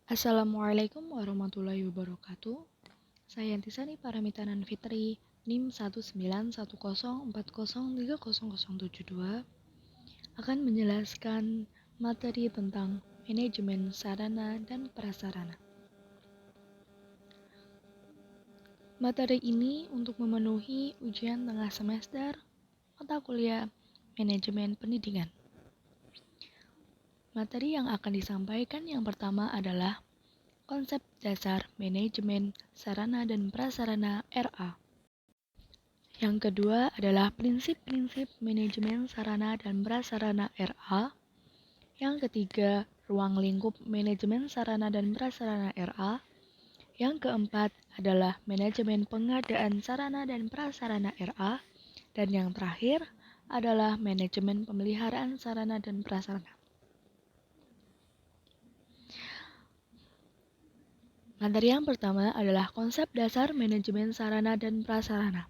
Assalamualaikum warahmatullahi wabarakatuh. Saya Antisani Paramitanan Fitri, NIM 19104030072 akan menjelaskan materi tentang manajemen sarana dan prasarana. Materi ini untuk memenuhi ujian tengah semester mata kuliah manajemen pendidikan. Materi yang akan disampaikan yang pertama adalah konsep dasar manajemen sarana dan prasarana RA. Yang kedua adalah prinsip-prinsip manajemen sarana dan prasarana RA. Yang ketiga, ruang lingkup manajemen sarana dan prasarana RA. Yang keempat adalah manajemen pengadaan sarana dan prasarana RA. Dan yang terakhir adalah manajemen pemeliharaan sarana dan prasarana. Materi yang pertama adalah konsep dasar manajemen sarana dan prasarana.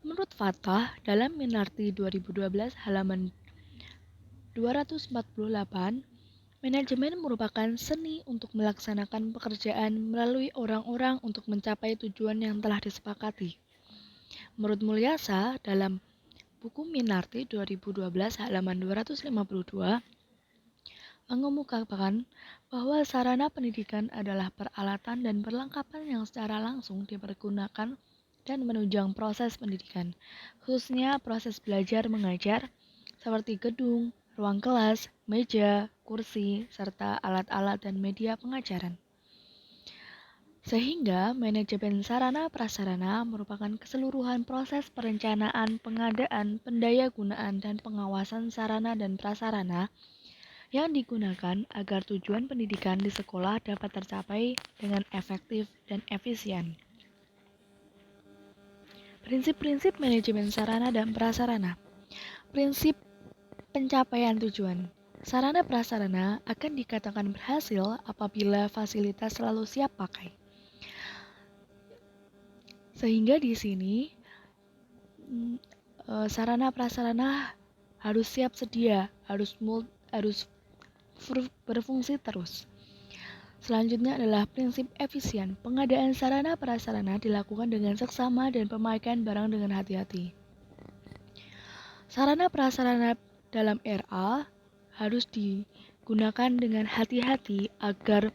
Menurut Fatah, dalam Minarti 2012 halaman 248, manajemen merupakan seni untuk melaksanakan pekerjaan melalui orang-orang untuk mencapai tujuan yang telah disepakati. Menurut Mulyasa, dalam buku Minarti 2012 halaman 252, mengemukakan bahwa sarana pendidikan adalah peralatan dan perlengkapan yang secara langsung dipergunakan dan menunjang proses pendidikan, khususnya proses belajar mengajar, seperti gedung, ruang kelas, meja, kursi, serta alat-alat dan media pengajaran. Sehingga manajemen sarana prasarana merupakan keseluruhan proses perencanaan, pengadaan, pendayagunaan, dan pengawasan sarana dan prasarana yang digunakan agar tujuan pendidikan di sekolah dapat tercapai dengan efektif dan efisien. Prinsip-prinsip manajemen sarana dan prasarana. Prinsip pencapaian tujuan. Sarana prasarana akan dikatakan berhasil apabila fasilitas selalu siap pakai. Sehingga di sini sarana prasarana harus siap sedia, harus berfungsi terus. Selanjutnya adalah prinsip efisien. Pengadaan sarana prasarana dilakukan dengan seksama dan pemakaian barang dengan hati-hati. Sarana prasarana dalam RA harus digunakan dengan hati-hati agar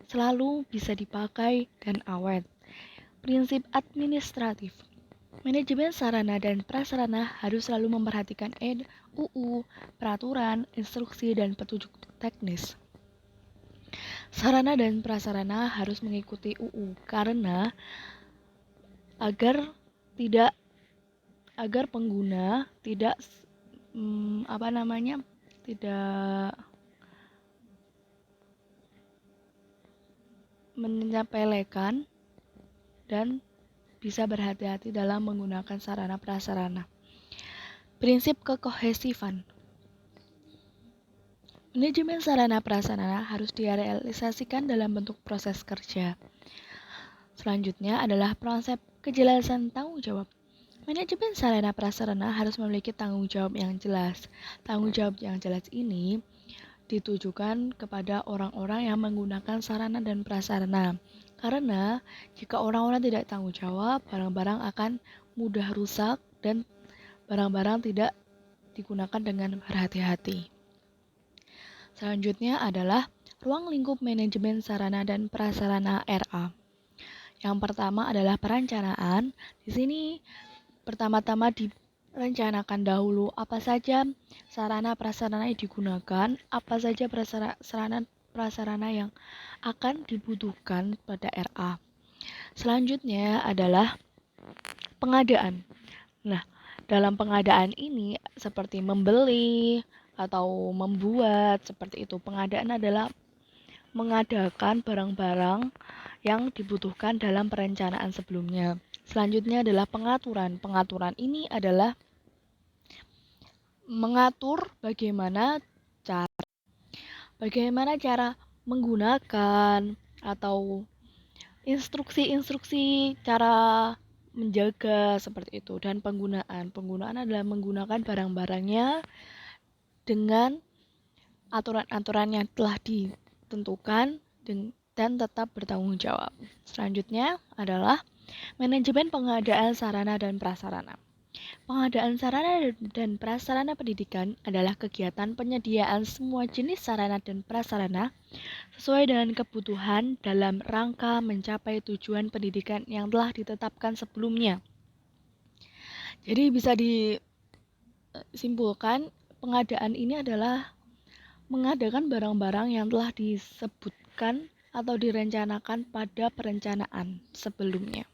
selalu bisa dipakai dan awet. Prinsip administratif. Manajemen sarana dan prasarana harus selalu memperhatikan UU, peraturan, instruksi, dan petunjuk teknis. Sarana dan prasarana harus mengikuti UU karena agar pengguna tidak tidak menyepelekan dan bisa berhati-hati dalam menggunakan sarana prasarana. Prinsip kekohesifan. Manajemen sarana prasarana harus direalisasikan dalam bentuk proses kerja. Selanjutnya adalah konsep kejelasan tanggung jawab. Manajemen sarana prasarana harus memiliki tanggung jawab yang jelas. Tanggung jawab yang jelas ini ditujukan kepada orang-orang yang menggunakan sarana dan prasarana. Karena jika orang-orang tidak tanggung jawab, barang-barang akan mudah rusak dan barang-barang tidak digunakan dengan berhati-hati. Selanjutnya adalah ruang lingkup manajemen sarana dan prasarana RA. Yang pertama adalah perencanaan. Di sini pertama-tama direncanakan dahulu apa saja sarana prasarana yang digunakan, apa saja prasarana yang akan dibutuhkan pada RA. Selanjutnya adalah pengadaan. Nah, dalam pengadaan ini seperti membeli atau membuat seperti itu. Pengadaan adalah mengadakan barang-barang yang dibutuhkan dalam perencanaan sebelumnya. Selanjutnya adalah pengaturan. Pengaturan ini adalah mengatur bagaimana cara menggunakan atau instruksi-instruksi cara menjaga seperti itu. Dan penggunaan adalah menggunakan barang-barangnya dengan aturan-aturan yang telah ditentukan dan tetap bertanggung jawab. Selanjutnya adalah manajemen pengadaan sarana dan prasarana. Pengadaan sarana dan prasarana pendidikan adalah kegiatan penyediaan semua jenis sarana dan prasarana sesuai dengan kebutuhan dalam rangka mencapai tujuan pendidikan yang telah ditetapkan sebelumnya. Jadi bisa disimpulkan, pengadaan ini adalah mengadakan barang-barang yang telah disebutkan atau direncanakan pada perencanaan sebelumnya.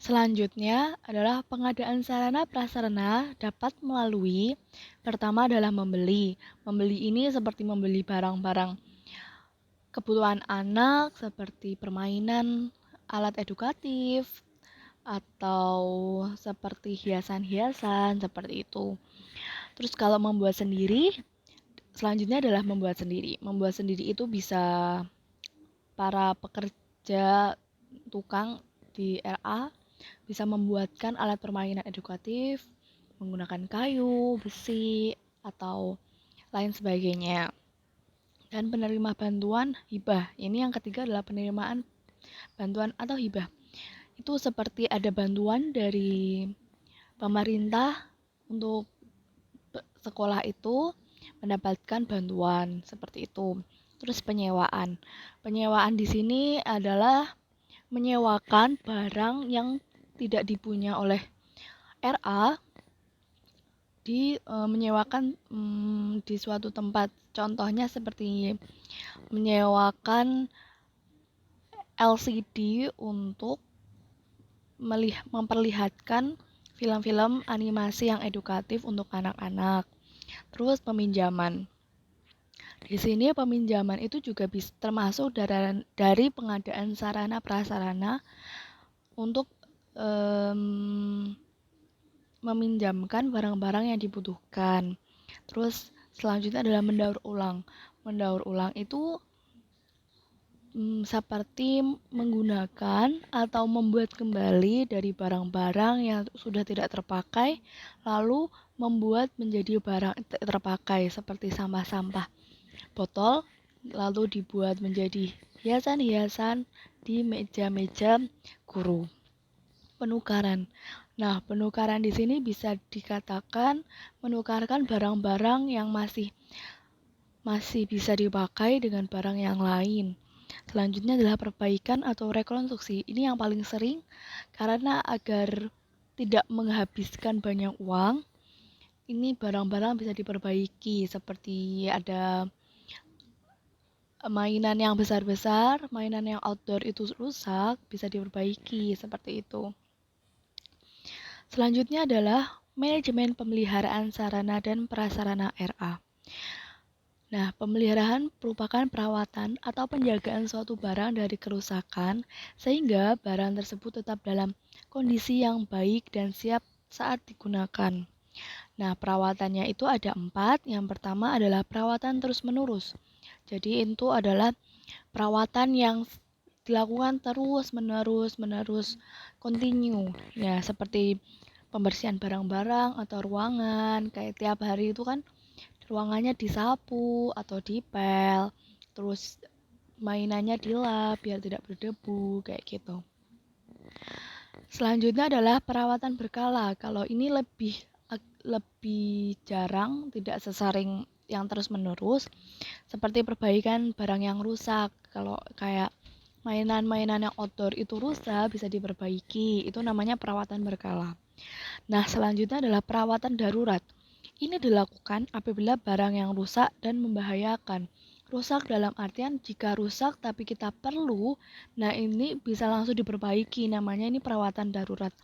Selanjutnya adalah pengadaan sarana prasarana dapat melalui, pertama adalah membeli. Membeli ini seperti membeli barang-barang kebutuhan anak seperti permainan, alat edukatif, atau seperti hiasan-hiasan seperti itu. Terus kalau membuat sendiri, selanjutnya adalah membuat sendiri. Membuat sendiri itu bisa para pekerja tukang di RA bisa membuatkan alat permainan edukatif menggunakan kayu, besi, atau lain sebagainya. Dan penerima bantuan hibah. Ini yang ketiga adalah penerimaan bantuan atau hibah. Itu seperti ada bantuan dari pemerintah untuk sekolah itu mendapatkan bantuan seperti itu. Terus penyewaan. Penyewaan di sini adalah menyewakan barang yang tidak dipunya oleh RA menyewakan di suatu tempat. Contohnya seperti menyewakan LCD untuk memperlihatkan film-film animasi yang edukatif untuk anak-anak. Terus peminjaman. Di sini peminjaman itu juga termasuk dari pengadaan sarana prasarana untuk meminjamkan barang-barang yang dibutuhkan. Terus selanjutnya adalah mendaur ulang. Mendaur ulang itu seperti menggunakan atau membuat kembali dari barang-barang yang sudah tidak terpakai, lalu membuat menjadi barang terpakai seperti sampah-sampah botol, lalu dibuat menjadi hiasan-hiasan di meja-meja guru. Penukaran. Nah, penukaran di sini bisa dikatakan menukarkan barang-barang yang masih bisa dipakai dengan barang yang lain. Selanjutnya adalah perbaikan atau rekonstruksi. Ini yang paling sering karena agar tidak menghabiskan banyak uang, ini barang-barang bisa diperbaiki seperti ada mainan yang besar-besar, mainan yang outdoor itu rusak, bisa diperbaiki seperti itu. Selanjutnya adalah manajemen pemeliharaan sarana dan prasarana RA. Nah, pemeliharaan merupakan perawatan atau penjagaan suatu barang dari kerusakan sehingga barang tersebut tetap dalam kondisi yang baik dan siap saat digunakan. Nah, perawatannya itu ada 4. Yang pertama adalah perawatan terus-menerus. Jadi itu adalah perawatan yang dilakukan terus-menerus, continue. Ya, seperti pembersihan barang-barang atau ruangan, kayak tiap hari itu kan ruangannya disapu atau dipel, terus mainannya dilap biar tidak berdebu, kayak gitu. Selanjutnya adalah perawatan berkala. Kalau ini lebih jarang, tidak sesering yang terus-menerus, seperti perbaikan barang yang rusak. Kalau kayak mainan-mainan yang outdoor itu rusak, bisa diperbaiki. Itu namanya perawatan berkala. Nah, selanjutnya adalah perawatan darurat. Ini dilakukan apabila barang yang rusak dan membahayakan. Rusak dalam artian jika rusak tapi kita perlu, nah ini bisa langsung diperbaiki, namanya ini perawatan darurat.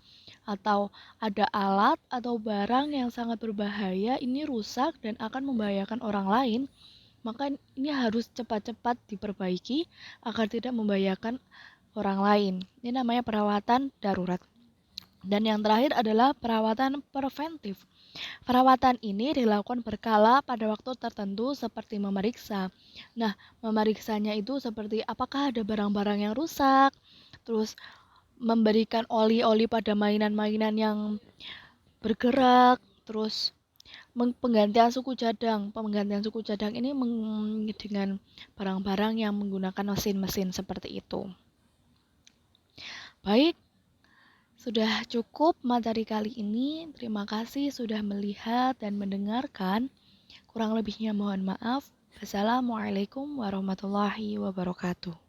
Atau ada alat atau barang yang sangat berbahaya, ini rusak dan akan membahayakan orang lain, maka ini harus cepat-cepat diperbaiki agar tidak membahayakan orang lain. Ini namanya perawatan darurat. Dan yang terakhir adalah perawatan preventif. Perawatan ini dilakukan berkala pada waktu tertentu seperti memeriksa. Nah, memeriksanya itu seperti apakah ada barang-barang yang rusak, terus memberikan oli-oli pada mainan-mainan yang bergerak, terus Penggantian suku cadang. Penggantian suku cadang ini dengan barang-barang yang menggunakan mesin-mesin seperti itu. Baik, sudah cukup materi kali ini. Terima kasih sudah melihat dan mendengarkan. Kurang lebihnya mohon maaf. Wassalamualaikum warahmatullahi wabarakatuh.